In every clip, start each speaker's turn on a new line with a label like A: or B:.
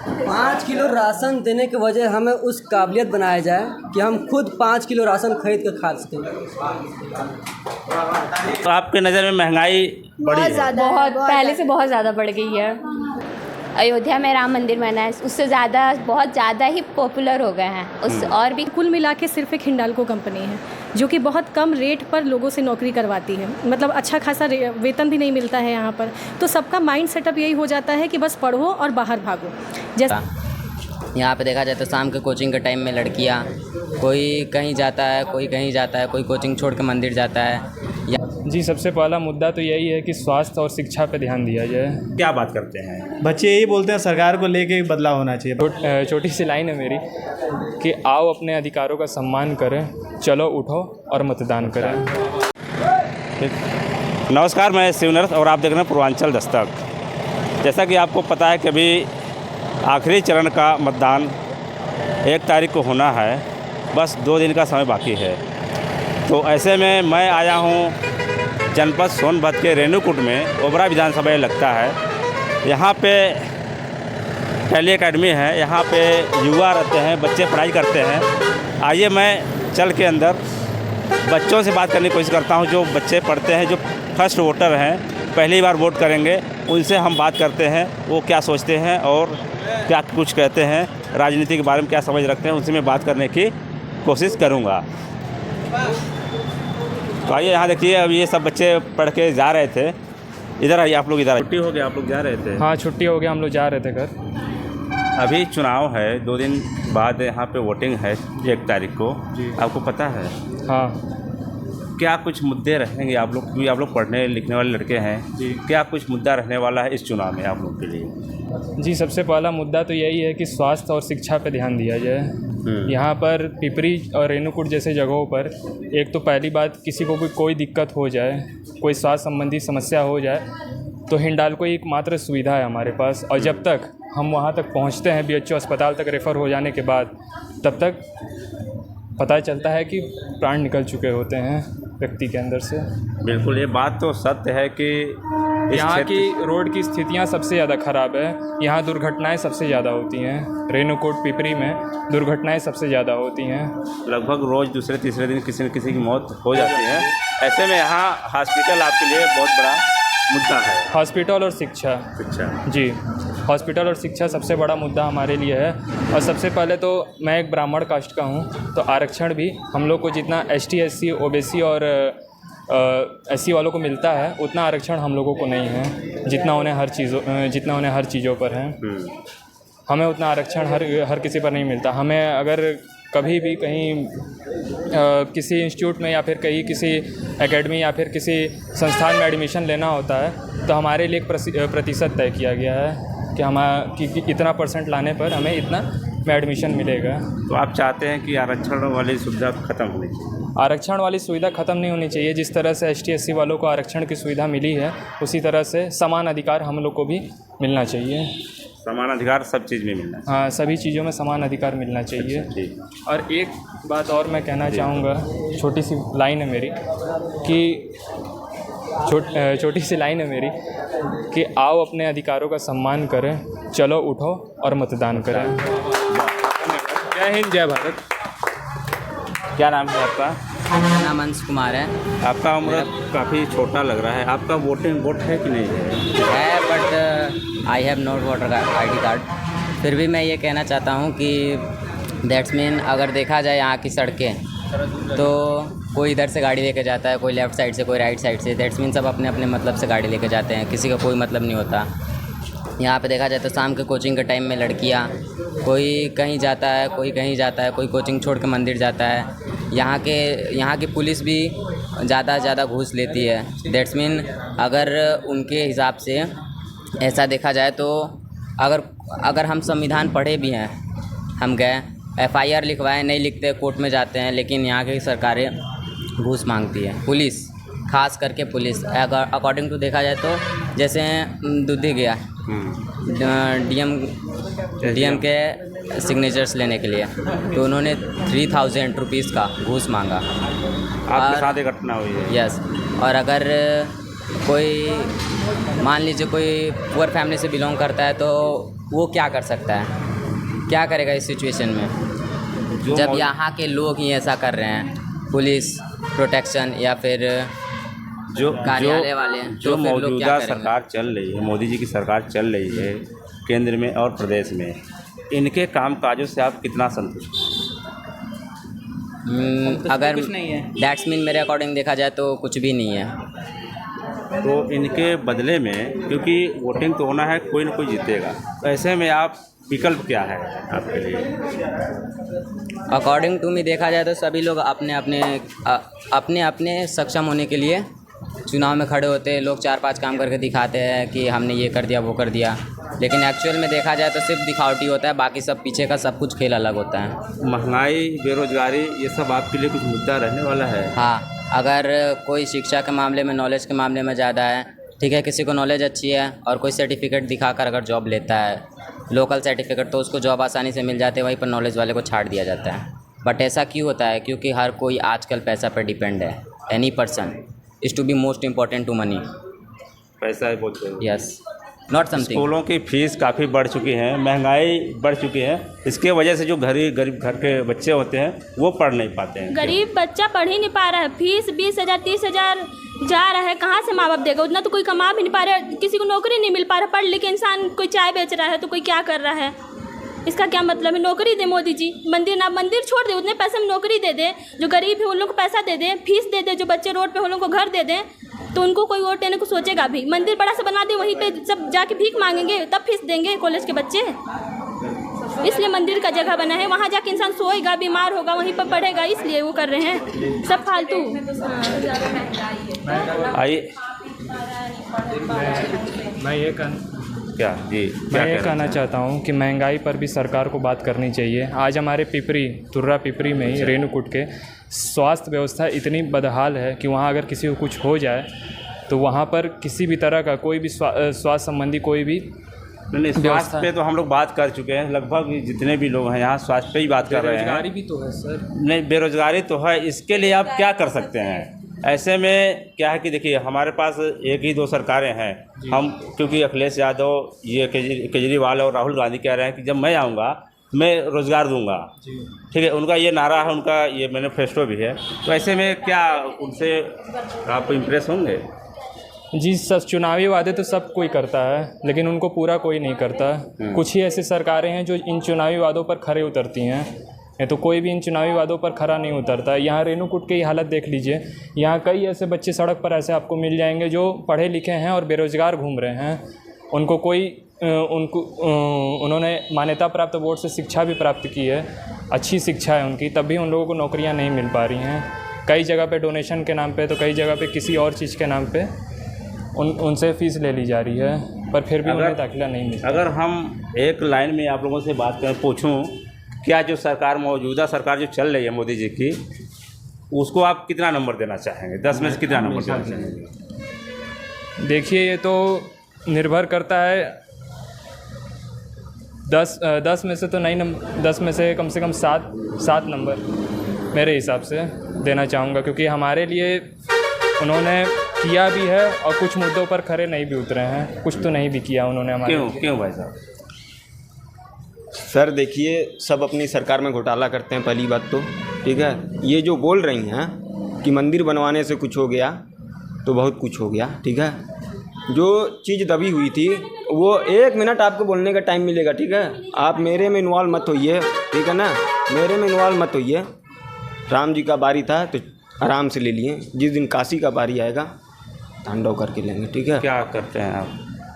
A: 5 kilo ration देने के वजह हमें उस काबिलियत बनाया जाए कि हम खुद 5 किलो राशन खरीद कर खा सकें।
B: तो आपके नज़र में महंगाई बढ़ी है?
C: बहुत पहले से बहुत ज़्यादा बढ़ गई है।
D: अयोध्या में राम मंदिर बना है, उससे ज़्यादा बहुत ज़्यादा ही पॉपुलर हो गए हैं। उस और भी
C: कुल मिला के सिर्फ एक हिंडाल्को कंपनी है जो कि बहुत कम रेट पर लोगों से नौकरी करवाती है, मतलब अच्छा खासा वेतन भी नहीं मिलता है यहाँ पर। तो सबका माइंड सेटअप यही हो जाता है कि बस पढ़ो और बाहर भागो। जैसा
E: यहाँ पे देखा जाए तो शाम के कोचिंग के टाइम में लड़कियाँ कोई कहीं जाता है, कोई कहीं जाता है, कोई कोचिंग छोड़ के मंदिर जाता है।
F: जी, सबसे पहला मुद्दा तो यही है कि स्वास्थ्य और शिक्षा पे ध्यान दिया जाए।
B: क्या बात करते हैं
G: बच्चे? यही बोलते हैं सरकार को लेके बदलाव होना चाहिए।
F: छोटी सी लाइन है मेरी कि आओ अपने अधिकारों का सम्मान करें, चलो उठो और मतदान करें।
B: नमस्कार, मैं शिवनर्थ और आप देख रहे हैं पूर्वांचल दस्तक। जैसा कि आपको पता है कि अभी आखिरी चरण का मतदान 1 तारीख को होना है, बस 2 दिन का समय बाकी है। तो ऐसे में मैं आया हूँ जनपद सोनभद्र के रेणुकूट में, ओबरा विधानसभा लगता है। यहाँ पे टैली एकेडमी है, यहाँ पे युवा रहते हैं, बच्चे पढ़ाई करते हैं। आइए मैं चल के अंदर बच्चों से बात करने की कोशिश करता हूँ, जो बच्चे पढ़ते हैं, जो फर्स्ट वोटर हैं, पहली बार वोट करेंगे, उनसे हम बात करते हैं। वो क्या सोचते हैं और क्या कुछ कहते हैं, राजनीति के बारे में क्या समझ रखते हैं, उनसे मैं बात करने की कोशिश करूँगा। तो आइए यहाँ देखिए, अब ये सब बच्चे पढ़ के जा रहे थे। इधर आइए आप लोग, इधर छुट्टी हो गया, आप लोग जा रहे थे?
F: हाँ, छुट्टी हो गया, हम लोग जा रहे थे घर।
B: अभी चुनाव है, 2 दिन बाद यहाँ पे वोटिंग है 1 तारीख को। आपको पता है?
F: हाँ।
B: क्या कुछ मुद्दे रहेंगे आप लोग, क्योंकि आप लोग पढ़ने लिखने वाले लड़के हैं, क्या कुछ मुद्दा रहने वाला है इस चुनाव में आप लोग के लिए?
F: जी, सबसे पहला मुद्दा तो यही है कि स्वास्थ्य और शिक्षा पे ध्यान दिया जाए। यहाँ पर पिपरी और रेणुकूट जैसे जगहों पर एक तो पहली बात, किसी को भी कोई दिक्कत हो जाए, कोई स्वास्थ्य संबंधी समस्या हो जाए, तो हिंडाल्को एकमात्र सुविधा है हमारे पास। और जब तक हम वहाँ तक पहुँचते हैं, BHO अस्पताल तक रेफ़र हो जाने के बाद, तब तक पता चलता है कि प्राण निकल चुके होते हैं व्यक्ति के अंदर से।
B: बिल्कुल, ये बात तो सत्य है कि
F: यहाँ की रोड की स्थितियाँ सबसे ज़्यादा ख़राब है। यहाँ दुर्घटनाएं सबसे ज़्यादा होती हैं। रेणुकूट पिपरी में दुर्घटनाएं सबसे ज़्यादा होती हैं।
B: लगभग रोज़ दूसरे तीसरे दिन किसी न किसी की मौत हो जाती है। ऐसे में यहाँ हॉस्पिटल आपके लिए बहुत बड़ा मुद्दा है।
F: हॉस्पिटल और शिक्षा जी, हॉस्पिटल और शिक्षा सबसे बड़ा मुद्दा हमारे लिए है। और सबसे पहले तो मैं एक ब्राह्मण कास्ट का हूँ, तो आरक्षण भी हम लोग को जितना ST SC OBC और SC वालों को मिलता है, उतना आरक्षण हम लोगों को नहीं है, जितना उन्हें हर चीज़ों पर है। हमें उतना आरक्षण हर किसी पर नहीं मिलता। हमें अगर कभी भी कहीं किसी इंस्टीट्यूट में या फिर कहीं किसी एकेडमी या फिर किसी संस्थान में एडमिशन लेना होता है, तो हमारे लिए एक प्रतिशत तय किया गया है कि इतना % लाने पर हमें इतना में एडमिशन मिलेगा।
B: तो आप चाहते हैं कि आरक्षण वाली सुविधा ख़त्म होनी चाहिए?
F: आरक्षण वाली सुविधा ख़त्म नहीं होनी चाहिए। जिस तरह से ST SC वालों को आरक्षण की सुविधा मिली है, उसी तरह से समान अधिकार हम लोग को भी मिलना चाहिए।
B: समान अधिकार सब चीज़ में मिलना चाहिए?
F: हाँ, सभी चीज़ों में समान अधिकार मिलना चाहिए।
B: अच्छा,
F: और एक बात और मैं कहना चाहूँगा, छोटी सी लाइन है मेरी कि आओ अपने अधिकारों का सम्मान करें, चलो उठो और मतदान करें। जय हिंद, जय भारत।
B: क्या नाम है आपका?
E: मेरा नाम अंश कुमार है।
B: आपका उम्र काफ़ी छोटा लग रहा है। आपका वोट है कि नहीं
E: है? But I have not voter ID card. फिर भी मैं ये कहना चाहता हूँ कि दैट्स मीन अगर देखा जाए यहाँ की सड़कें, तो कोई इधर से गाड़ी लेके जाता है, कोई लेफ़्ट साइड से, कोई राइट साइड से। दैट्स मीन सब अपने अपने मतलब से गाड़ी लेके जाते हैं, किसी का कोई मतलब नहीं होता। यहाँ पे देखा जाए तो शाम के कोचिंग के टाइम में लड़कियाँ कोई कहीं जाता है, कोई कहीं जाता है, कोई कोचिंग छोड़ के मंदिर जाता है। यहाँ की पुलिस भी ज़्यादा घूस लेती है। दैट्स मीन अगर उनके हिसाब से ऐसा देखा जाए तो अगर हम संविधान पढ़े भी हैं, हम गए FIR लिखवाए, नहीं लिखते, कोर्ट में जाते हैं, लेकिन यहाँ की सरकारें घूस मांगती है। पुलिस, खास करके पुलिस, अगर अकॉर्डिंग टू देखा जाए तो जैसे दूधी गया DM के सिग्नेचर्स लेने के लिए, तो उन्होंने 3000 रुपीज़ का घूस मांगा।
B: आपके साथ एक घटना हुई है?
E: यस। और अगर कोई मान लीजिए कोई पुअर फैमिली से बिलोंग करता है, तो वो क्या कर सकता है, क्या करेगा इस सिचुएशन में, जब यहाँ के लोग ही ऐसा कर रहे हैं, पुलिस प्रोटेक्शन या फिर
B: जो
E: कार्यालय वाले हैं,
B: जो
E: तो फिर लोग क्या
B: मौजूदा
E: करेंगे?
B: सरकार चल रही है, मोदी जी की सरकार चल रही है केंद्र में और प्रदेश में, इनके काम काजों से आप कितना संतुष्ट हैं?
E: अगर दैट्स मीन मेरे अकॉर्डिंग देखा जाए तो कुछ भी नहीं है।
B: तो इनके बदले में, क्योंकि वोटिंग तो होना है, कोई ना कोई जीतेगा, तो ऐसे में आप विकल्प क्या है आपके लिए?
E: अकॉर्डिंग टू मी देखा जाए तो सभी लोग अपने अपने सक्षम होने के लिए चुनाव में खड़े होते हैं। लोग 4-5 काम करके दिखाते हैं कि हमने ये कर दिया वो कर दिया, लेकिन एक्चुअल में देखा जाए तो सिर्फ दिखावटी होता है, बाकी सब पीछे का सब कुछ खेल अलग होता है।
B: महंगाई, बेरोजगारी, ये सब आपके लिए कुछ मुद्दा रहने वाला है?
E: हाँ, अगर कोई शिक्षा के मामले में, नॉलेज के मामले में ज़्यादा है, ठीक है, किसी को नॉलेज अच्छी है और कोई सर्टिफिकेट दिखाकर अगर जॉब लेता है, लोकल सर्टिफिकेट, तो उसको जॉब आसानी से मिल जाती है, वहीं पर नॉलेज वाले को छाड़ दिया जाता है। बट ऐसा क्यों होता है? क्योंकि हर कोई आजकल पैसा पर डिपेंड है। Any person is to be most important to money.
B: पैसा है बोलते हो?
E: Yes, not something.
B: स्कूलों की फीस काफ़ी बढ़ चुकी है, महंगाई बढ़ चुकी है, इसके वजह से जो गरीब घर के बच्चे होते हैं वो पढ़ नहीं पाते हैं।
H: गरीब बच्चा पढ़ ही नहीं पा रहा है, फीस 20,000 30,000 जा रहा है, कहाँ से माँ बाप देगा? उतना तो कोई कमा भी नहीं पा रहा है, किसी को नौकरी नहीं मिल पा रहा, पढ़ लिख के इंसान कोई चाय बेच रहा है तो कोई क्या कर रहा है। इसका क्या मतलब है? नौकरी दे मोदी जी, मंदिर छोड़ दे, उतने पैसे में नौकरी दे दे, जो गरीब है उन लोग को पैसा दे दे, फीस दे दे, जो बच्चे रोड पे उन लोग को घर दे दें, तो उनको कोई वोट देने को सोचेगा भी। मंदिर बड़ा सा बना दे, वहीं पे सब जाके भीख मांगेंगे, तब फीस देंगे कॉलेज के बच्चे। इसलिए मंदिर का जगह बना है, वहाँ जाके इंसान सोएगा, बीमार होगा, वहीं पर पढ़ेगा, इसलिए वो कर रहे हैं सब फालतू।
B: आइए,
F: मैं ये कहना चाहता हूँ कि महंगाई पर भी सरकार को बात करनी चाहिए। आज हमारे तुर्रा पिपरी में ही रेणुकूट के स्वास्थ्य व्यवस्था इतनी बदहाल है कि वहाँ अगर किसी को कुछ हो जाए तो वहाँ पर किसी भी तरह का कोई भी स्वास्थ्य संबंधी कोई भी
B: नहीं, स्वास्थ्य पे तो हम लोग बात कर चुके हैं। लगभग जितने भी लोग हैं यहाँ स्वास्थ्य पे ही बात कर रहे हैं।
F: बेरोजगारी भी तो है सर।
B: नहीं, बेरोजगारी तो है, इसके लिए आप क्या कर सकते हैं? ऐसे में क्या है कि देखिए, हमारे पास 1 ही 2 सरकारें हैं। हम, क्योंकि अखिलेश यादव, ये केजरीवाल और राहुल गांधी कह रहे हैं कि जब मैं आऊँगा मैं रोज़गार दूंगा, ठीक है, उनका ये नारा है, उनका ये मैनिफेस्टो भी है। तो ऐसे में क्या उनसे आप इम्प्रेस होंगे?
F: जी, सब चुनावी वादे तो सब कोई करता है, लेकिन उनको पूरा कोई नहीं करता। कुछ ही ऐसी सरकारें हैं जो इन चुनावी वादों पर खरे उतरती हैं, नहीं तो कोई भी इन चुनावी वादों पर खरा नहीं उतरता। यहाँ रेणुकूट की हालत देख लीजिए, यहाँ कई ऐसे बच्चे सड़क पर ऐसे आपको मिल जाएंगे जो पढ़े लिखे हैं और बेरोज़गार घूम रहे हैं। उनको उन्होंने मान्यता प्राप्त बोर्ड से शिक्षा भी प्राप्त की है, अच्छी शिक्षा है उनकी, तब भी उन लोगों को नौकरियाँ नहीं मिल पा रही हैं। कई जगह पे डोनेशन के नाम पे, तो कई जगह पे किसी और चीज़ के नाम पे उनसे फ़ीस ले ली जा रही है, पर फिर भी उन्हें दाखिला नहीं मिलता।
B: अगर हम एक लाइन में आप लोगों से बात करें, पूछूं, क्या जो सरकार, मौजूदा सरकार जो चल रही है मोदी जी की, उसको आप कितना नंबर देना चाहेंगे? 10 में से कितना नंबर देना चाहेंगे?
F: देखिए, ये तो निर्भर करता है, 10 में से तो नहीं, 10 में से कम 7 नंबर मेरे हिसाब से देना चाहूँगा, क्योंकि हमारे लिए उन्होंने किया भी है और कुछ मुद्दों पर खरे नहीं भी उतरे हैं, कुछ तो नहीं भी किया उन्होंने हमारे।
B: क्यों भाई साहब?
I: सर देखिए, सब अपनी सरकार में घोटाला करते हैं, पहली बात तो, ठीक है। ये जो बोल रही हैं कि मंदिर बनवाने से कुछ हो गया, तो बहुत कुछ हो गया, ठीक है। जो चीज़ दबी हुई थी, वो 1 मिनट आपको बोलने का टाइम मिलेगा, ठीक है। आप मेरे में इन्वॉल्व मत होइए, ठीक है ना, मेरे में इन्वॉल्व मत होइए। राम जी का बारी था तो आराम से ले लिए, जिस दिन काशी का बारी आएगा तांडव करके लेंगे, ठीक है।
B: क्या करते हैं आप?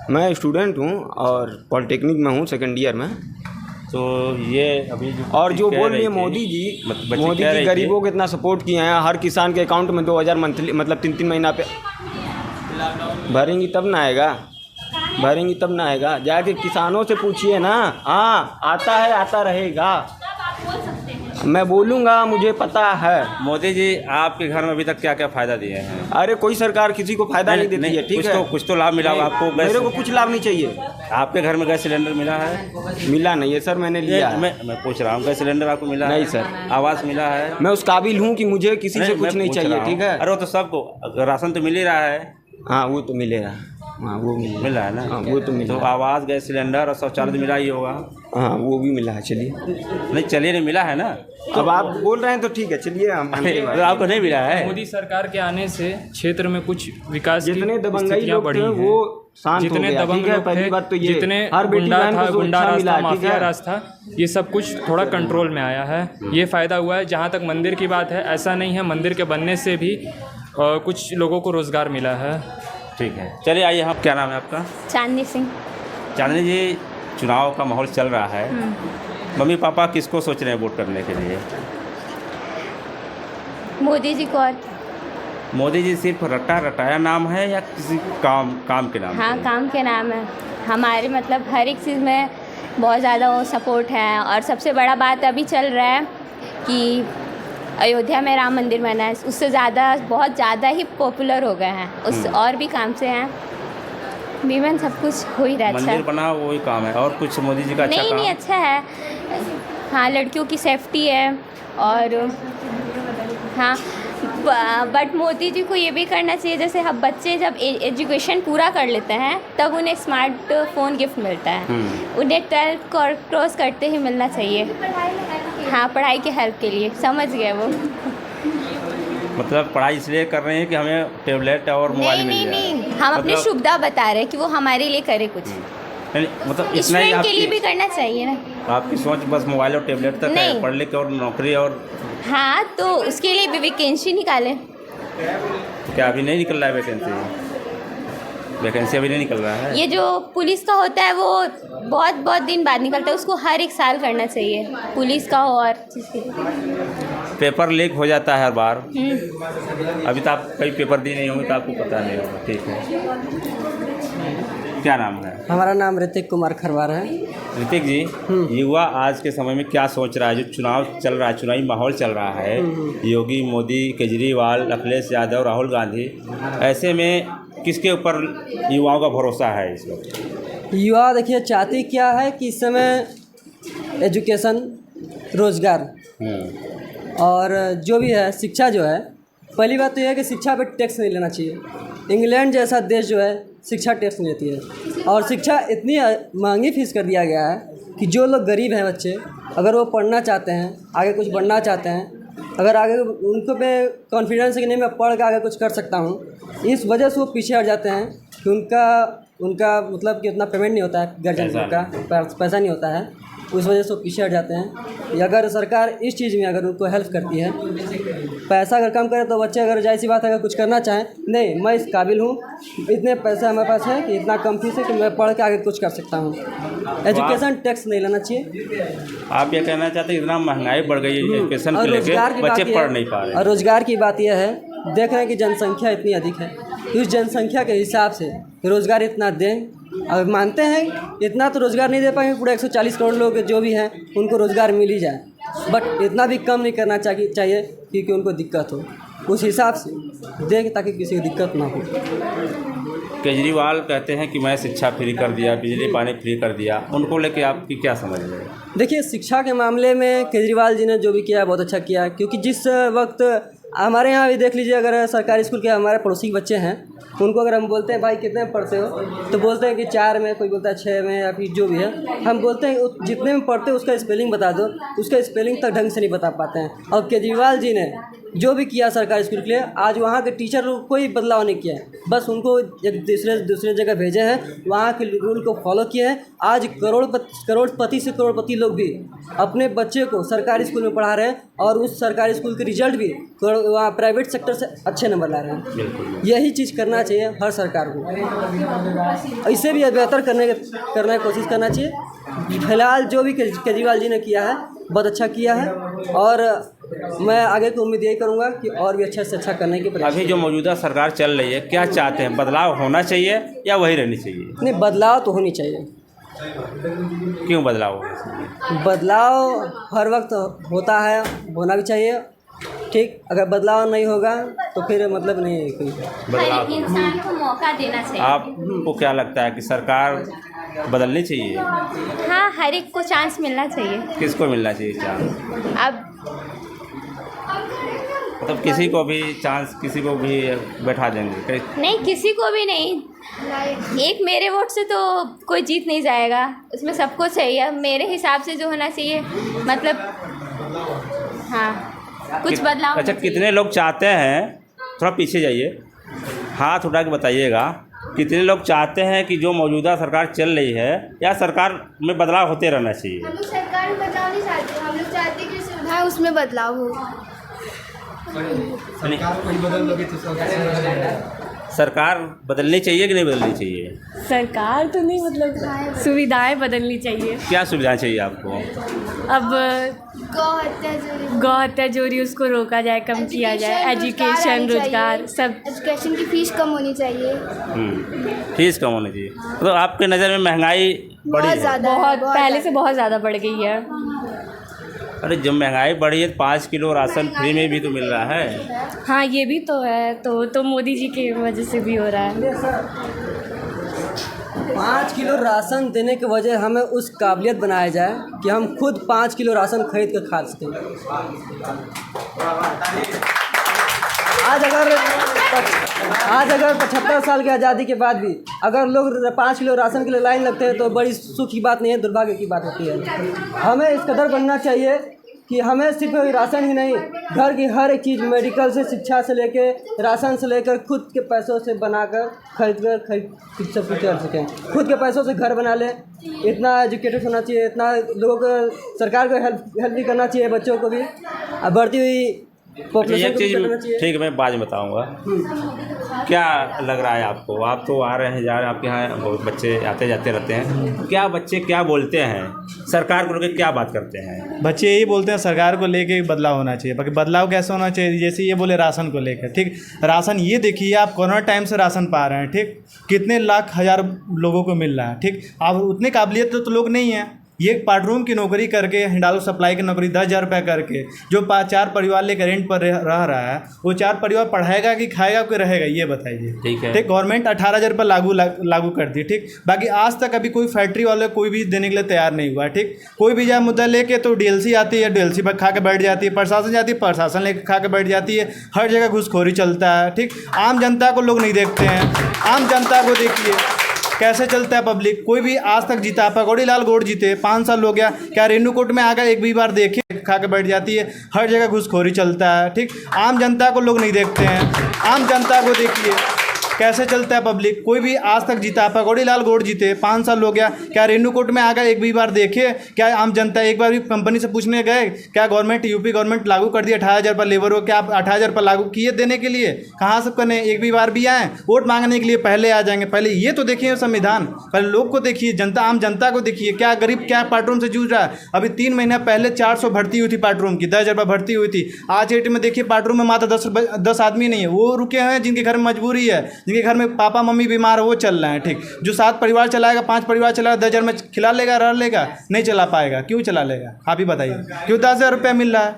I: मैं स्टूडेंट हूँ और पॉलिटेक्निक में हूँ, 2nd ईयर में।
B: तो ये अभी
I: जो बोल रही है मोदी जी गरीबों को इतना सपोर्ट किए हैं, हर किसान के अकाउंट में 2000 मंथली, मतलब 3-3 महीना पे भरेंगी तब ना आएगा, जाके किसानों से पूछिए ना। हाँ, आता है, आता रहेगा, मैं बोलूँगा, मुझे पता है।
B: मोदी जी आपके घर में अभी तक क्या क्या फ़ायदा दिए हैं?
I: अरे कोई सरकार किसी को फ़ायदा नहीं देती है, ठीक है।
B: कुछ तो लाभ मिला होगा आपको?
I: मेरे को कुछ लाभ नहीं चाहिए।
B: आपके घर में गैस सिलेंडर मिला है?
I: मिला नहीं है सर, मैंने लिया।
B: मैं पूछ रहा हूँ, गैस सिलेंडर आपको मिला?
I: नहीं सर।
B: आवास मिला है?
I: मैं उस काबिल हूँ कि मुझे किसी से कुछ नहीं चाहिए, ठीक है।
B: अरे वो तो सबको राशन तो मिल ही रहा है।
I: हाँ, वो तो मिलेगा। हाँ वो
B: मिल रहा है ना?
I: हाँ वो तो मिला।
B: तो आवास, गैस सिलेंडर और शौचालय मिला ही होगा।
I: हाँ वो भी मिला है। चलिए
B: नहीं चलिए, नहीं मिला है ना?
I: अब आप बोल रहे हैं तो ठीक है, चलिए हम
B: तो आपको नहीं मिला है?
F: मोदी सरकार के आने से क्षेत्र में कुछ विकास की
I: जितने दबंगई
F: स्थितियां
I: लोग
F: बढ़ी
I: थे
F: हैं।
I: वो शांत हो
F: जितने
I: गया,
F: दबंग
I: ठीक है?
F: लोग
I: पहली
F: थे,
I: बात तो ये
F: जितने
I: हर बेटी
F: गुंडा
I: बहन
F: था,
I: को
F: गुंडा
I: सुरक्षा मिला,
F: रास्ता,
I: ठीक
F: माफिया
I: है?
F: रास्ता, ये सब कुछ थोड़ा कंट्रोल में आया है। ये फ़ायदा हुआ है। जहाँ तक मंदिर की बात है, ऐसा नहीं है, मंदिर के बनने से भी कुछ लोगों को रोज़गार मिला है।
B: ठीक है, चलिए आइए। हम, क्या नाम है आपका?
D: चांदनी सिंह।
B: चांदनी जी, चुनाव का माहौल चल रहा है, मम्मी पापा किसको सोच रहे हैं वोट करने के लिए?
D: मोदी जी को। और
B: मोदी जी सिर्फ रटाया नाम है या किसी काम के नाम
D: हाँ,
B: पे?
D: काम के नाम है। हमारे मतलब हर एक चीज़ में बहुत ज़्यादा वो सपोर्ट है। और सबसे बड़ा बात अभी चल रहा है कि अयोध्या में राम मंदिर बना है, उससे ज़्यादा बहुत ज़्यादा ही पॉपुलर हो गए हैं। उस और भी काम से हैं, बीवन सब कुछ हो ही रहा है।
B: मंदिर बना वही काम है, और कुछ मोदी जी का अच्छा काम?
D: नहीं अच्छा है। हाँ, लड़कियों की सेफ्टी है। और हाँ, बट मोदी जी को ये भी करना चाहिए, जैसे हम बच्चे जब एजुकेशन पूरा कर लेते हैं तब उन्हें स्मार्टफोन गिफ्ट मिलता है। उन्हें 12th क्रॉस करते ही मिलना चाहिए। हाँ, पढ़ाई के हेल्प के लिए। समझ गए वो।
B: मतलब पढ़ाई इसलिए कर रहे हैं कि हमें टैबलेट और मोबाइल मिल जाए?
D: नहीं, हम अपनी
B: मतलब,
D: सुविधा बता रहे हैं कि वो हमारे लिए करे कुछ।
B: नहीं, मतलब इतना ही
D: स्टूडेंट के लिए भी करना चाहिए ना।
B: आपकी सोच बस मोबाइल और टैबलेट तक है, पढ़ लिख और नौकरी और?
D: हाँ, तो उसके लिए भी वैकेंसी निकालें।
B: तो क्या अभी नहीं निकल रहा है वैकेंसी? वैकेंसी अभी नहीं निकल रहा है?
D: ये जो पुलिस का होता है वो बहुत दिन बाद निकलता है, उसको हर एक साल करना चाहिए, पुलिस का हो और किसी।
B: पेपर लीक हो जाता है हर बार। अभी तो आप कई पेपर दिए नहीं होंगे तो आपको पता नहीं होगा। ठीक है, क्या नाम है?
A: हमारा नाम ऋतिक कुमार खरवार है।
B: ऋतिक जी, युवा आज के समय में क्या सोच रहा है? जो चुनाव चल रहा है, चुनावी माहौल चल रहा है, योगी, मोदी, केजरीवाल, अखिलेश यादव, राहुल गांधी, ऐसे में किसके ऊपर युवाओं का भरोसा है इस वक्त?
A: युवा देखिए चाहती क्या है कि इस समय एजुकेशन, रोज़गार और जो भी है शिक्षा जो है, पहली बात तो यह है कि शिक्षा पे टैक्स नहीं लेना चाहिए। इंग्लैंड जैसा देश जो है शिक्षा टैक्स नहीं लेती है, और शिक्षा इतनी महंगी फीस कर दिया गया है कि जो लोग गरीब हैं बच्चे, अगर वो पढ़ना चाहते हैं, आगे कुछ बढ़ना चाहते हैं, अगर आगे उनको पे कॉन्फिडेंस है कि नहीं मैं पढ़ के आगे कुछ कर सकता हूँ, इस वजह से वो पीछे हट जाते हैं कि उनका मतलब कि उतना पेमेंट नहीं होता है, गार्जियन का पैसा नहीं होता है, उस वजह से वो पीछे हट जाते हैं। अगर सरकार इस चीज़ में अगर उनको हेल्प करती है, पैसा अगर कम करे तो बच्चे अगर जाहिर सी बात है अगर कुछ करना चाहें, नहीं मैं इस काबिल हूँ, इतने पैसे हमारे पास है कि इतना कम फीस है कि मैं पढ़ के आगे कुछ कर सकता हूँ। एजुकेशन टैक्स नहीं लेना चाहिए।
B: आप ये कहना चाहते हैं इतना महंगाई बढ़ गई है एजुकेशन को लेकर, बच्चे पढ़ नहीं पा रहे?
A: और रोज़गार की बात यह है, देख रहे हैं कि जनसंख्या इतनी अधिक है, उस जनसंख्या के हिसाब से रोज़गार इतना दें। अब मानते हैं इतना तो रोज़गार नहीं दे पाएंगे, पूरे 140 करोड़ लोग जो भी हैं उनको रोज़गार मिल ही जाए, बट इतना भी कम नहीं करना चाहिए क्योंकि उनको दिक्कत हो, उस हिसाब से दें ताकि किसी को दिक्कत ना हो।
B: केजरीवाल कहते हैं कि मैं शिक्षा फ्री कर दिया, बिजली पानी फ्री कर दिया, उनको लेके आपकी क्या समझ है?
A: देखिए, शिक्षा के मामले में केजरीवाल जी ने जो भी किया बहुत अच्छा किया, क्योंकि जिस वक्त हमारे यहाँ भी देख लीजिए, अगर सरकारी स्कूल के हमारे पड़ोसी बच्चे हैं उनको अगर हम बोलते हैं भाई कितने में पढ़ते हो, तो बोलते हैं कि 4 में, कोई बोलता है 6 में, या फिर जो भी है। हम बोलते हैं जितने में पढ़ते हो उसका स्पेलिंग बता दो, उसका स्पेलिंग तक ढंग से नहीं बता पाते हैं। और केजरीवाल जी ने जो भी किया सरकारी स्कूल के लिए, आज वहाँ के टीचर कोई बदलाव नहीं किया है, बस उनको एक दूसरे जगह भेजे हैं, वहाँ के रूल को फॉलो किए हैं। आज करोड़पति से करोड़पति लोग भी अपने बच्चे को सरकारी स्कूल में पढ़ा रहे हैं, और उस सरकारी स्कूल के रिजल्ट भी वहाँ प्राइवेट सेक्टर से अच्छे नंबर ला रहे हैं। यही चीज़ करना चाहिए हर सरकार को, इससे भी बेहतर करने की कोशिश करना चाहिए। फिलहाल जो भी केजरीवाल जी ने किया है बहुत अच्छा किया है, और मैं आगे की उम्मीद यही करूंगा कि और भी अच्छा से अच्छा करने की प्रयास।
B: अभी जो मौजूदा सरकार चल रही है, क्या चाहते हैं? बदलाव होना चाहिए या वही रहनी चाहिए?
A: नहीं, बदलाव तो होनी चाहिए।
B: क्यों बदलाव होना चाहिए?
A: बदलाव हर वक्त होता है, होना भी चाहिए, ठीक। अगर बदलाव नहीं होगा तो फिर मतलब नहीं है कोई
B: बदलाव।
D: हर इंसान को मौका देना चाहिए।
B: आपको क्या लगता है कि सरकार बदलनी चाहिए?
D: हाँ, हर एक को चांस मिलना चाहिए।
B: किसको मिलना चाहिए चांस?
D: अब
B: मतलब किसी को भी चांस, किसी को भी बैठा देंगे?
D: नहीं, किसी को भी नहीं, एक मेरे वोट से तो कोई जीत नहीं जाएगा, उसमें सबको चाहिए। मेरे हिसाब से जो होना चाहिए, मतलब हाँ कुछ बदलाव।
B: अच्छा, कितने लोग चाहते हैं, थोड़ा पीछे जाइए, हाथ उठा के बताइएगा, कितने लोग चाहते हैं कि जो मौजूदा सरकार चल रही है या सरकार में बदलाव होते रहना चाहिए?
J: हम लोग सरकार में बदलाव नहीं चाहते, हम लोग चाहते हैं कि सुविधा उसमें बदलाव हो।
B: सरकार बदलनी चाहिए कि नहीं बदलनी चाहिए?
C: सरकार तो नहीं, मतलब सुविधाएं बदलनी चाहिए।
B: क्या सुविधाएं चाहिए आपको?
C: अब गौ हत्या जो रही उसको रोका जाए, कम किया जाए, एजुकेशन, रोजगार, सब।
J: एजुकेशन की फीस कम होनी चाहिए।
B: फीस कम होनी चाहिए। तो आपके नज़र में महंगाई बढ़ी है?
C: बहुत पहले से बहुत ज़्यादा बढ़ गई है।
B: अरे जब महंगाई बढ़ी है 5 किलो राशन फ्री में भी तो मिल रहा है।
C: हाँ ये भी तो है, तो मोदी जी की वजह से भी हो रहा है।
A: 5 किलो राशन देने की वजह हमें उस काबिलियत बनाया जाए कि हम खुद 5 किलो राशन खरीद कर खा सकें। आज अगर 75 साल की आज़ादी के बाद भी अगर लोग 5 किलो राशन के लिए लाइन लगते हैं तो बड़ी सुख की बात नहीं है, दुर्भाग्य की बात होती है। हमें इस कदर बनना चाहिए कि हमें सिर्फ राशन ही नहीं, घर की हर एक चीज़, मेडिकल से, शिक्षा से लेके, राशन से लेकर, खुद के पैसों से बनाकर खरीद सब कुछ कर सकें। खुद के पैसों से घर बना लें। इतना एजुकेटेड होना चाहिए, इतना लोगों को, सरकार को हेल्प भी करना चाहिए, बच्चों को भी। अब बढ़ती हुई
B: एक चीज़ ठीक है, मैं बाद में बताऊंगा। क्या लग रहा है आपको? आप तो आ रहे हैं, जा रहे हैं, आपके यहाँ बहुत बच्चे आते जाते रहते हैं, क्या बच्चे क्या बोलते हैं, सरकार को लेकर क्या बात करते हैं?
G: बच्चे यही बोलते हैं सरकार को लेके बदलाव होना चाहिए। बाकी बदलाव कैसे होना चाहिए, जैसे ये बोले राशन को लेकर, ठीक, राशन ये देखिए आप कोरोना टाइम से राशन पा रहे हैं, ठीक, कितने लाख हज़ार लोगों को मिल रहा है, ठीक। अब उतनी काबिलियत तो लोग नहीं है। ये पार्ट रूम की नौकरी करके, हिंडालो सप्लाई की नौकरी 10,000 रुपये करके जो 4 परिवार लेकर रेंट पर रह रहा है, वो 4 परिवार पढ़ाएगा कि खाएगा कि रहेगा, ये बताइए।
B: ठीक है,
G: ठीक। गवर्नमेंट 18,000 रुपये लागू कर दी, ठीक। बाकी आज तक अभी कोई फैक्ट्री वाले कोई भी देने के लिए तैयार नहीं हुआ, ठीक। कोई भी जाए मुद्दा लेके तो डीएलसी आती है, डीएलसी पर खा के बैठ जाती है, प्रशासन जाती है, प्रशासन लेके खा के बैठ जाती है। हर जगह घूसखोरी चलता है, ठीक। आम जनता को लोग नहीं देखते हैं। आम जनता को देखिए कैसे चलता है पब्लिक। कोई भी आज तक जीता, पकौड़ी लाल गौड़ जीते, 5 साल हो गया, क्या रेणुकूट में आकर एक भी बार देखे, खा के बैठ जाती है। हर जगह घूसखोरी चलता है, ठीक। आम जनता को लोग नहीं देखते हैं। आम जनता को देखिए कैसे चलता है पब्लिक। कोई भी आज तक जीता, पकौड़ी लाल गौड़ जीते, 5 साल हो गया, क्या रेणुकूट में आकर एक भी बार देखे, क्या आम जनता एक बार भी कंपनी से पूछने गए, क्या गवर्नमेंट, यूपी गवर्नमेंट लागू कर दिया 18,000 पर लेबर हो, क्या आप 18,000 पर लागू किए देने के लिए? कहाँ सब करने, एक भी बार भी आए वोट मांगने के लिए पहले आ जाएंगे। पहले ये तो देखिए संविधान, पहले लोग को देखिए, जनता, आम जनता को देखिए, क्या गरीब क्या पार्ट रूम से जूझ रहा है। अभी 3 महीना पहले 400 भर्ती हुई थी पार्ट रूम की, 10,000 रुपये भर्ती हुई थी। आज डेट में देखिए पार्ट रूम में मात्र 10 आदमी नहीं है, वो रुके हैं जिनके घर में मजबूरी है, जिनके घर में पापा मम्मी बीमार है, वो चल रहे हैं, ठीक। जो 7 परिवार चलाएगा, 5 परिवार चलाएगा, 10,000 में खिला लेगा, रह लेगा? नहीं चला पाएगा। क्यों चला लेगा, आप ही बताइए। क्यों 10,000 रुपये मिल रहा है?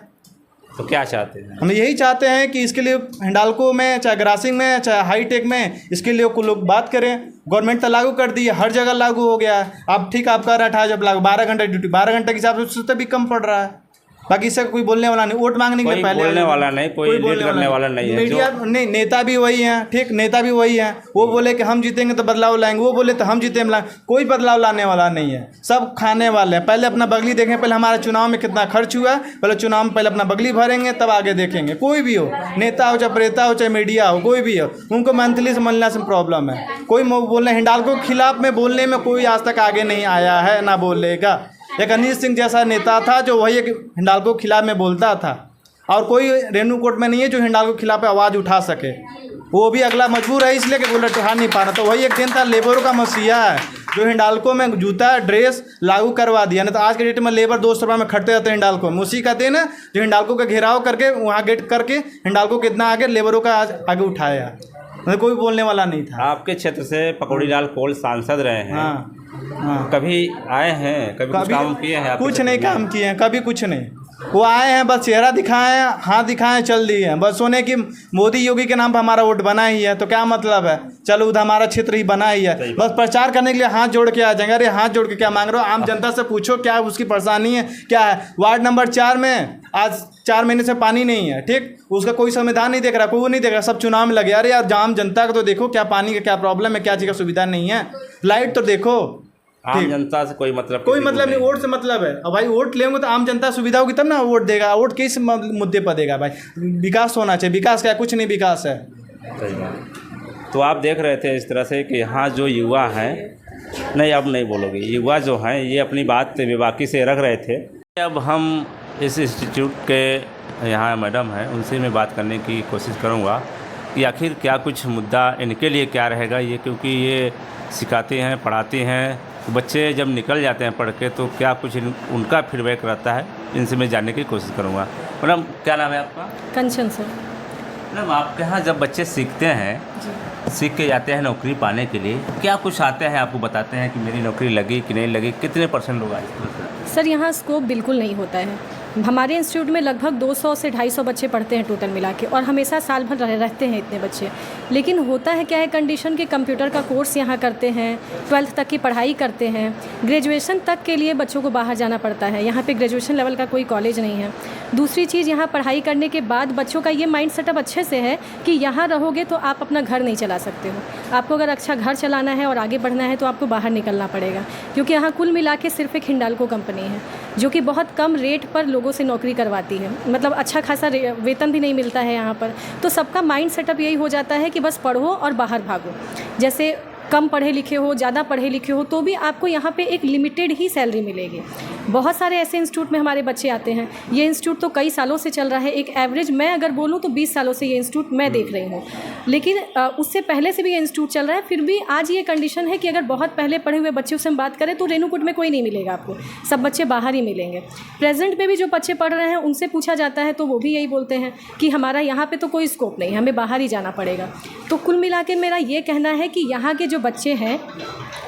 B: तो क्या चाहते हैं?
G: हम यही चाहते हैं कि इसके लिए हिंडाल्को में, चाहे ग्रासिंग में, चाहे हाईटेक में, इसके लिए लोग बात करें। गवर्नमेंट तो लागू कर दी है, हर जगह लागू हो गया है। अब ठीक आप कह रहे हैं 18,000 लागू, 12 घंटे ड्यूटी, 12 घंटे के हिसाब से उससे भी कम पड़ रहा है। बाकी इससे कोई बोलने वाला नहीं, वोट मांगने के लिए पहले
B: बोलने वाला नहीं, कोई लीड करने वाला नहीं है।
G: मीडिया नहीं, नेता भी वही हैं, ठीक, नेता भी वही हैं। वो बोले कि हम जीतेंगे तो बदलाव लाएंगे, वो बोले तो हम जीतेंगे, कोई बदलाव लाने वाला नहीं है। सब खाने वाले हैं। पहले अपना बगली देखें, पहले हमारे चुनाव में कितना खर्च हुआ, पहले चुनाव में पहले अपना बगली भरेंगे, तब आगे देखेंगे। कोई भी हो, नेता हो, चाहे प्रेता हो, चाहे मीडिया हो, कोई भी हो, उनको मंथली से मिलने से प्रॉब्लम है। कोई बोलने हिंडाल्को के खिलाफ में बोलने में कोई आज तक आगे नहीं आया है, ना बोलेगा। एक अनिल सिंह जैसा नेता था जो वही एक हिंडाल्को के खिलाफ में बोलता था, और कोई रेणुकूट में नहीं है जो हिंडाल्को के खिलाफ आवाज़ उठा सके। वो भी अगला मजबूर है इसलिए कि बोले उठा नहीं पा रहा। तो वही एक दिन था लेबरों का मसीहा है जो हिंडाल्को में जूता ड्रेस लागू करवा दिया। नहीं तो आज के डेट में लेबर 200 रुपये में खटते रहते हैं हिंडाल्को में। उसी का दिन है जो हिंडाल्को का घेराव करके वहाँ गेट करके हिंडाल्को कितना आगे लेबरों का आज आगे उठाया। कोई बोलने वाला नहीं था।
B: आपके क्षेत्र से पकौड़ी लाल कोल सांसद रहे हैं।
G: हाँ,
B: कभी आए हैं, कभी कुछ काम किए हैं?
G: कुछ नहीं काम किए हैं, कभी कुछ नहीं। वो आए हैं बस चेहरा दिखाएं, हाथ दिखाएं, चल दिए हैं। बस सोने की मोदी योगी के नाम पर हमारा वोट बना ही है, तो क्या मतलब है, चलो उधर हमारा क्षेत्र ही बना ही है, बस प्रचार करने के लिए हाथ जोड़ के आ जाएंगे। अरे हाथ जोड़ के क्या मांग रहे हो? आम जनता से पूछो क्या उसकी परेशानी है, क्या है। वार्ड नंबर 4 में आज 4 महीने से पानी नहीं है, ठीक, उसका कोई संविधान नहीं देख रहा, कोई नहीं देख रहा, सब चुनाव में लगे। अरे यार आम जनता का तो देखो, क्या पानी का क्या प्रॉब्लम है, क्या चीज़ का सुविधा नहीं है, लाइट तो देखो।
B: आम जनता से कोई मतलब
G: नहीं, वोट से मतलब है। और भाई वोट लेंगे तो आम जनता सुविधा होगी तब ना वोट देगा। वोट किस मुद्दे पर देगा भाई? विकास होना चाहिए। विकास क्या, कुछ नहीं विकास है।
B: सही बात। तो आप देख रहे थे इस तरह से कि यहाँ जो युवा हैं, नहीं अब नहीं बोलोगे, युवा जो हैं ये अपनी बात बेबाकी से रख रहे थे। अब हम इस इंस्टीट्यूट के यहाँ मैडम हैं, उनसे मैं बात करने की कोशिश करूँगा कि आखिर क्या कुछ मुद्दा इनके लिए क्या रहेगा ये, क्योंकि ये सिखाती हैं, पढ़ाती हैं, तो बच्चे जब निकल जाते हैं पढ़ के तो क्या कुछ उनका फीडबैक रहता है, इनसे मैं जानने की कोशिश करूँगा। मैडम क्या नाम है आपका?
C: कंचन सर।
B: मैडम आपके यहाँ जब बच्चे सीखते हैं, सीख के जाते हैं नौकरी पाने के लिए, क्या कुछ आते हैं आपको बताते हैं कि मेरी नौकरी लगी कि नहीं लगी, कितने % लोग आए?
C: सर यहाँ स्कोप बिल्कुल नहीं होता है। हमारे इंस्टीट्यूट में लगभग 200 से 250 बच्चे पढ़ते हैं टोटल मिला के, और हमेशा साल भर रहते हैं इतने बच्चे। लेकिन होता है क्या है कंडीशन कि कंप्यूटर का कोर्स यहाँ करते हैं, 12th तक की पढ़ाई करते हैं, ग्रेजुएशन तक के लिए बच्चों को बाहर जाना पड़ता है। यहाँ पे ग्रेजुएशन लेवल का कोई कॉलेज नहीं है। दूसरी चीज़, यहाँ पढ़ाई करने के बाद बच्चों का ये माइंड सेटअप अच्छे से है कि यहाँ रहोगे तो आप अपना घर नहीं चला सकते हो। आपको अगर अच्छा घर चलाना है और आगे बढ़ना है तो आपको बाहर निकलना पड़ेगा, क्योंकि यहाँ कुल मिला के सिर्फ एक हिंडाल्को कंपनी है जो कि बहुत कम रेट पर लोगों से नौकरी करवाती है। मतलब अच्छा खासा वेतन भी नहीं मिलता है यहाँ पर। तो सबका माइंड सेटअप यही हो जाता है कि बस पढ़ो और बाहर भागो। जैसे कम पढ़े लिखे हो, ज़्यादा पढ़े लिखे हो, तो भी आपको यहाँ पे एक लिमिटेड ही सैलरी मिलेगी। बहुत सारे ऐसे इंस्टीट्यूट में हमारे बच्चे आते हैं। ये इंस्टीट्यूट तो कई सालों से चल रहा है। एक एवरेज मैं अगर बोलूँ तो 20 सालों से ये इंस्टीट्यूट मैं देख रही हूँ, लेकिन उससे पहले से भी ये इंस्टीट्यूट चल रहा है। फिर भी आज ये कंडीशन है कि अगर बहुत पहले पढ़े हुए बच्चों से हम बात करें तो रेणुकूट में कोई नहीं मिलेगा आपको, सब बच्चे बाहर ही मिलेंगे। प्रेजेंट में भी जो बच्चे पढ़ रहे हैं उनसे पूछा जाता है तो वो भी यही बोलते हैं कि हमारा यहाँ पर तो कोई स्कोप नहीं, हमें बाहर ही जाना पड़ेगा। तो कुल मिला के मेरा ये कहना है कि यहाँ के जो बच्चे हैं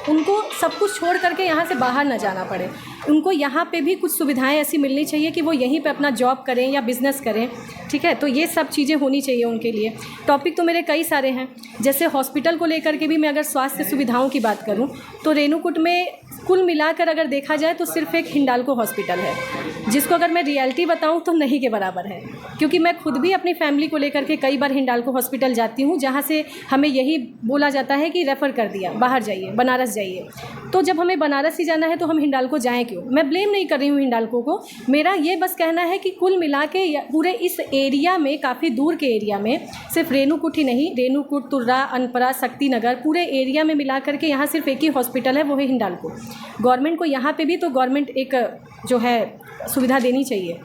C: उनको सब कुछ छोड़ करके यहाँ से बाहर ना जाना पड़े। उनको यहाँ पे भी कुछ सुविधाएं ऐसी मिलनी चाहिए कि वो यहीं पे अपना जॉब करें या बिज़नेस करें, ठीक है। तो ये सब चीज़ें होनी चाहिए उनके लिए। टॉपिक तो मेरे कई सारे हैं, जैसे हॉस्पिटल को लेकर के भी मैं अगर स्वास्थ्य सुविधाओं की बात करूँ तो रेणुकूट में कुल मिलाकर अगर देखा जाए तो सिर्फ एक हिंडाल्को हॉस्पिटल है, जिसको अगर मैं रियलिटी बताऊं तो नहीं के बराबर है। क्योंकि मैं खुद भी अपनी फैमिली को लेकर के कई बार हिंडाल्को हॉस्पिटल जाती हूं, जहां से हमें यही बोला जाता है कि रेफ़र कर दिया, बाहर जाइए, बनारस जाइए। तो जब हमें बनारस ही जाना है तो हम हिंडाल्को जाएँ क्यों? मैं ब्लेम नहीं कर रही हूँ हिंडाल्को को, मेरा ये बस कहना है कि कुल मिला के पूरे इस एरिया में, काफ़ी दूर के एरिया में, सिर्फ रेणुकूट ही नहीं, रेणुकूट, तुर्रा, अनपरा, शक्तिनगर, पूरे एरिया में मिला करके यहाँ सिर्फ एक ही हॉस्पिटल है, वो है हिंडाल्को। गवर्नमेंट को यहाँ पे भी तो गवर्नमेंट एक जो है सुविधा देनी चाहिए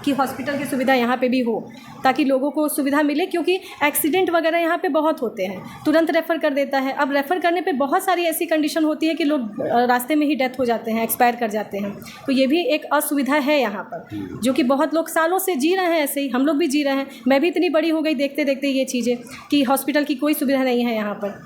C: कि हॉस्पिटल की सुविधा यहाँ पे भी हो, ताकि लोगों को सुविधा मिले। क्योंकि एक्सीडेंट वगैरह यहाँ पे बहुत होते हैं, तुरंत रेफ़र कर देता है। अब रेफ़र करने पे बहुत सारी ऐसी कंडीशन होती है कि लोग रास्ते में ही डेथ हो जाते हैं, एक्सपायर कर जाते हैं। तो ये भी एक असुविधा है यहाँ पर, जो कि बहुत लोग सालों से जी रहे हैं, ऐसे ही हम लोग भी जी रहे हैं। मैं भी इतनी बड़ी हो गई देखते देखते ये चीज़ें कि हॉस्पिटल की कोई सुविधा नहीं है यहाँ पर।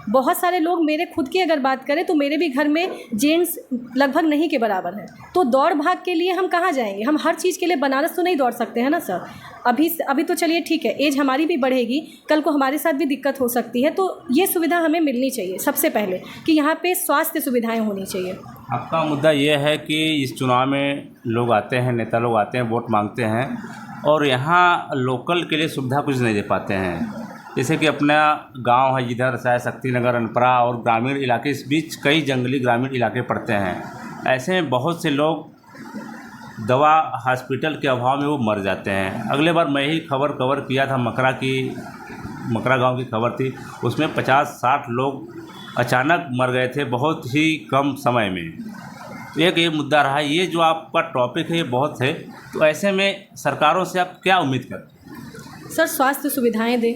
C: बहुत सारे लोग, मेरे खुद की अगर बात करें तो मेरे भी घर में जेंट्स लगभग नहीं के बराबर हैं। तो दौड़ भाग के लिए हम कहाँ जाएंगे? हम हर चीज़ के लिए बनारस तो नहीं दौड़ सकते हैं ना सर। अभी तो चलिए ठीक है, एज हमारी भी बढ़ेगी, कल को हमारे साथ भी दिक्कत हो सकती है। तो ये सुविधा हमें मिलनी चाहिए सबसे पहले, कि यहाँ पे स्वास्थ्य सुविधाएं होनी चाहिए।
B: आपका मुद्दा ये है कि इस चुनाव में लोग आते हैं, नेता लोग आते हैं, वोट मांगते हैं, और यहाँ लोकल के लिए सुविधा कुछ नहीं दे पाते हैं। जैसे कि अपना गांव है जिधर, चाहे शक्तिनगर, अनपरा और ग्रामीण इलाके, इस बीच कई जंगली ग्रामीण इलाके पड़ते हैं। ऐसे में बहुत से लोग दवा हॉस्पिटल के अभाव में वो मर जाते हैं। अगले बार मैं ही खबर कवर किया था, मकरा गांव की खबर थी, उसमें 50-60 लोग अचानक मर गए थे बहुत ही कम समय में। एक ये मुद्दा रहा है। ये जो आपका टॉपिक है ये बहुत है, तो ऐसे में सरकारों से आप क्या उम्मीद करते हैं?
C: सर स्वास्थ्य सुविधाएं दें,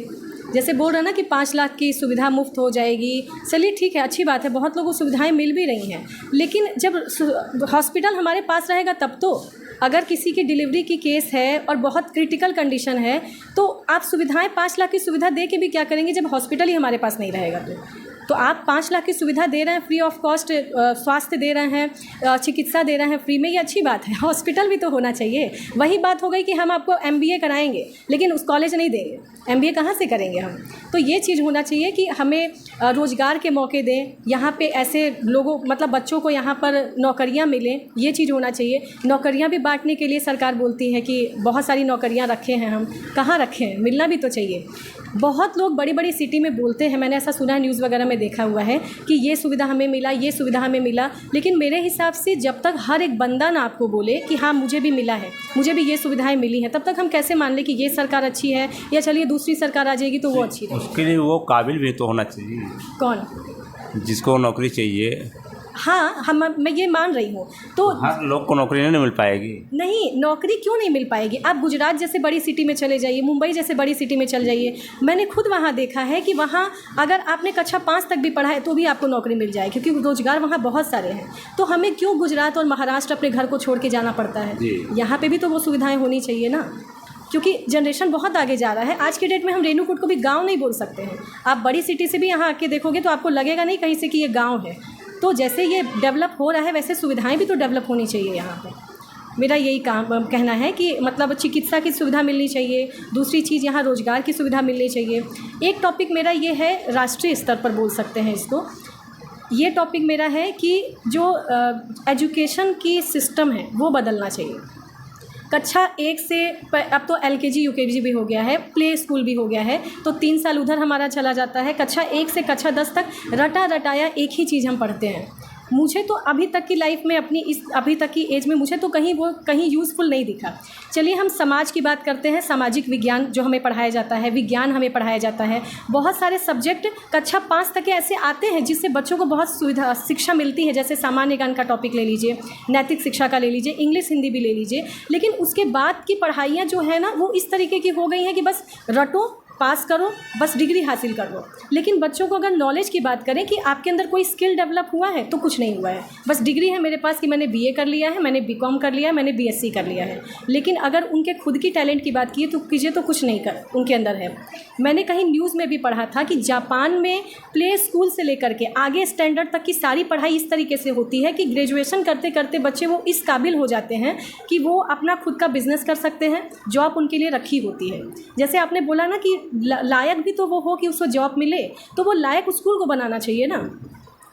C: जैसे बोल रहे हैं ना कि 5 लाख की सुविधा मुफ्त हो जाएगी। चलिए ठीक है, अच्छी बात है, बहुत लोगों को सुविधाएं मिल भी रही हैं। लेकिन जब हॉस्पिटल हमारे पास रहेगा तब तो, अगर किसी की डिलीवरी की केस है और बहुत क्रिटिकल कंडीशन है, तो आप सुविधाएं 5 लाख की सुविधा दे के भी क्या करेंगे जब हॉस्पिटल ही हमारे पास नहीं रहेगा? तो आप 5 लाख की सुविधा दे रहे हैं, फ्री ऑफ कॉस्ट स्वास्थ्य दे रहे हैं, चिकित्सा दे रहे हैं फ्री में, ये अच्छी बात है। हॉस्पिटल भी तो होना चाहिए। वही बात हो गई कि हम आपको MBA कराएंगे लेकिन उस कॉलेज नहीं देंगे, MBA कहाँ से करेंगे हम? तो ये चीज़ होना चाहिए कि हमें रोज़गार के मौके दें, यहाँ पे ऐसे लोगों मतलब बच्चों को यहाँ पर नौकरियाँ मिलें, ये चीज़ होना चाहिए। नौकरियाँ भी बांटने के लिए सरकार बोलती है कि बहुत सारी नौकरियाँ रखे हैं, हम कहाँ रखे हैं? मिलना भी तो चाहिए। बहुत लोग बड़ी बड़ी सिटी में बोलते हैं, मैंने ऐसा सुना है, न्यूज़ वगैरह में देखा हुआ है कि ये सुविधा हमें मिला, ये सुविधा हमें मिला, लेकिन मेरे हिसाब से जब तक हर एक बंदा ना आपको बोले कि हाँ मुझे भी मिला है, मुझे भी ये सुविधाएं मिली हैं, तब तक हम कैसे मान लें कि ये सरकार अच्छी है या चलिए दूसरी सरकार आ जाएगी तो वो अच्छी है?
B: उसके लिए वो काबिल भी तो होना चाहिए।
C: कौन?
B: जिसको नौकरी चाहिए।
C: हाँ, मैं ये मान रही हूँ। तो
B: हर लोग को नौकरी नहीं मिल पाएगी।
C: नहीं, नौकरी क्यों नहीं मिल पाएगी? आप गुजरात जैसे बड़ी सिटी में चले जाइए, मुंबई जैसे बड़ी सिटी में चले जाइए, मैंने खुद वहाँ देखा है कि वहाँ अगर आपने कक्षा 5 तक भी पढ़ा है तो भी आपको नौकरी मिल जाए, क्योंकि रोजगार वहाँ बहुत सारे हैं। तो हमें क्यों गुजरात और महाराष्ट्र अपने घर को छोड़ के जाना पड़ता है? यहाँ पर भी तो वो सुविधाएँ होनी चाहिए ना, क्योंकि जनरेशन बहुत आगे जा रहा है। आज के डेट में हम रेणुकूट को भी गांव नहीं बोल सकते हैं। आप बड़ी सिटी से भी यहाँ आके देखोगे तो आपको लगेगा नहीं कहीं से कि ये गांव है। तो जैसे ये डेवलप हो रहा है वैसे सुविधाएं भी तो डेवलप होनी चाहिए यहाँ पे। मेरा यही कहना है कि मतलब चिकित्सा की सुविधा मिलनी चाहिए, दूसरी चीज़ यहाँ रोज़गार की सुविधा मिलनी चाहिए। एक टॉपिक मेरा ये है, राष्ट्रीय स्तर पर बोल सकते हैं इसको, ये टॉपिक मेरा है कि जो एजुकेशन की सिस्टम है वो बदलना चाहिए। कक्षा 1 से अब तो LKG UKG भी हो गया है, प्ले स्कूल भी हो गया है, तो 3 साल उधर हमारा चला जाता है। कक्षा 1 से कक्षा 10 तक रटा रटाया एक ही चीज़ हम पढ़ते हैं। मुझे तो अभी तक की लाइफ में, अपनी इस अभी तक की एज में मुझे तो कहीं यूज़फुल नहीं दिखा। चलिए हम समाज की बात करते हैं, सामाजिक विज्ञान जो हमें पढ़ाया जाता है, विज्ञान हमें पढ़ाया जाता है, बहुत सारे सब्जेक्ट कक्षा 5 तक के ऐसे आते हैं जिससे बच्चों को बहुत सुविधा शिक्षा मिलती है। जैसे सामान्य ज्ञान का टॉपिक ले लीजिए, नैतिक शिक्षा का ले लीजिए, इंग्लिश हिंदी भी ले लीजिए, लेकिन उसके बाद की पढ़ाइयाँ जो है ना वो इस तरीके की हो गई हैं कि बस रटो, पास करो, बस डिग्री हासिल कर लो। लेकिन बच्चों को अगर नॉलेज की बात करें कि आपके अंदर कोई स्किल डेवलप हुआ है तो कुछ नहीं हुआ है। बस डिग्री है मेरे पास कि मैंने BA कर लिया है, मैंने BCom कर लिया है, मैंने BSc कर लिया है, लेकिन अगर उनके खुद की टैलेंट की बात कीजिए तो कुछ नहीं कर उनके अंदर है। मैंने कहीं न्यूज़ में भी पढ़ा था कि जापान में प्ले स्कूल से लेकर के आगे स्टैंडर्ड तक की सारी पढ़ाई इस तरीके से होती है कि ग्रेजुएशन करते करते बच्चे वो इस काबिल हो जाते हैं कि वो अपना खुद का बिजनेस कर सकते हैं, जॉब उनके लिए रखी होती है। जैसे आपने बोला ना कि लायक भी तो वो हो कि उसको जॉब मिले, तो वो लायक स्कूल को बनाना चाहिए ना।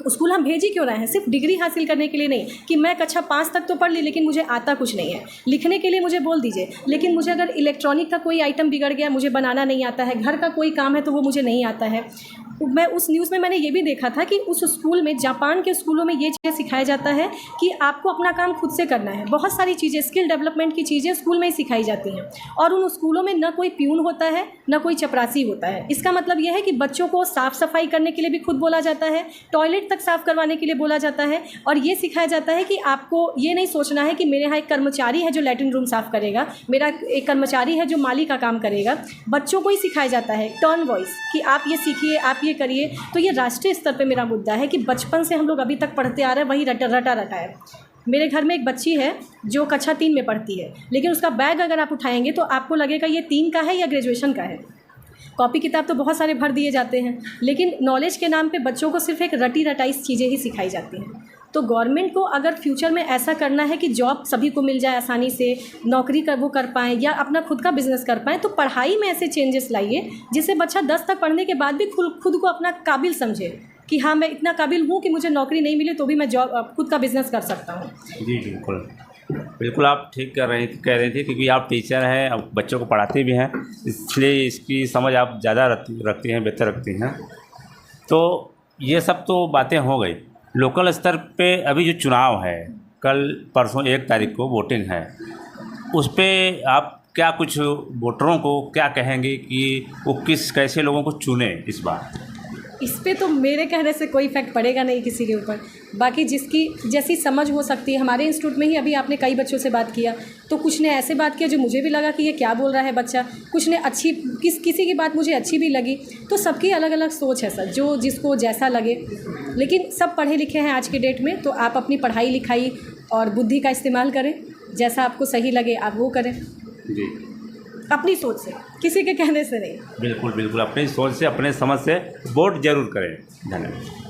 C: स्कूल हम भेज ही क्यों रहे हैं? सिर्फ डिग्री हासिल करने के लिए नहीं कि मैं कक्षा 5 तक तो पढ़ ली लेकिन मुझे आता कुछ नहीं है। लिखने के लिए मुझे बोल दीजिए, लेकिन मुझे अगर इलेक्ट्रॉनिक का कोई आइटम बिगड़ गया, मुझे बनाना नहीं आता है, घर का कोई काम है तो वो मुझे नहीं आता है। मैं उस न्यूज़ में मैंने ये भी देखा था कि उस स्कूल में, जापान के स्कूलों में ये चीज़ें सिखाया जाता है कि आपको अपना काम खुद से करना है। बहुत सारी चीज़ें, स्किल डेवलपमेंट की चीज़ें स्कूल में ही सिखाई जाती हैं। और उन स्कूलों में न कोई प्यून होता है, न कोई चपरासी होता है। इसका मतलब यह है कि बच्चों को साफ़ सफाई करने के लिए भी खुद बोला जाता है, टॉयलेट तक साफ़ करवाने के लिए बोला जाता है, और ये सिखाया जाता है कि आपको ये नहीं सोचना है कि मेरे यहाँ एक कर्मचारी है जो लैट्रिन रूम साफ़ करेगा, मेरा एक कर्मचारी है जो माली का काम करेगा। बच्चों को ही सिखाया जाता है टर्न वॉइस कि आप ये सीखिए, आप ये करिए। तो ये राष्ट्रीय स्तर पे मेरा मुद्दा है कि बचपन से हम लोग अभी तक पढ़ते आ रहे हैं वही रटा है। मेरे घर में एक बच्ची है जो कक्षा 3 में पढ़ती है, लेकिन उसका बैग अगर आप उठाएंगे तो आपको लगेगा ये 3 का है या ग्रेजुएशन का है। कॉपी किताब तो बहुत सारे भर दिए जाते हैं, लेकिन नॉलेज के नाम पे बच्चों को सिर्फ एक रटाइस चीज़ें ही सिखाई जाती हैं। तो गवर्नमेंट को अगर फ्यूचर में ऐसा करना है कि जॉब सभी को मिल जाए आसानी से, नौकरी वो कर पाएँ या अपना खुद का बिजनेस कर पाएँ, तो पढ़ाई में ऐसे चेंजेस लाइए जिससे बच्चा 10 तक पढ़ने के बाद भी खुद को अपना काबिल समझे कि हाँ मैं इतना काबिल हूँ कि मुझे नौकरी नहीं मिले तो भी मैं जॉब खुद का बिजनेस कर सकता हूँ।
B: जी बिल्कुल आप ठीक कह रही थी क्योंकि आप टीचर हैं, अब बच्चों को पढ़ाते भी हैं, इसलिए इसकी समझ आप ज़्यादा रखती हैं, बेहतर रखती हैं। तो ये सब तो बातें हो गई। लोकल स्तर पे अभी जो चुनाव है, कल परसों 1 तारीख को वोटिंग है, उस पर आप क्या कुछ वोटरों को क्या कहेंगे कि वो कैसे लोगों को चुने इस बार?
C: इस पे तो मेरे कहने से कोई इफेक्ट पड़ेगा नहीं किसी के ऊपर। बाकी जिसकी जैसी समझ हो सकती है, हमारे इंस्टीट्यूट में ही अभी आपने कई बच्चों से बात किया तो कुछ ने ऐसे बात किया जो मुझे भी लगा कि ये क्या बोल रहा है बच्चा, कुछ ने किसी की बात मुझे अच्छी भी लगी। तो सबकी अलग अलग सोच है सर, जो जिसको जैसा लगे, लेकिन सब पढ़े लिखे हैं आज के डेट में। तो आप अपनी पढ़ाई लिखाई और बुद्धि का इस्तेमाल करें, जैसा आपको सही लगे आप वो करें।
B: जी
C: अपनी सोच से, किसी के कहने से नहीं।
B: बिल्कुल बिल्कुल, अपनी सोच से अपने समझ से वोट जरूर करें। धन्यवाद।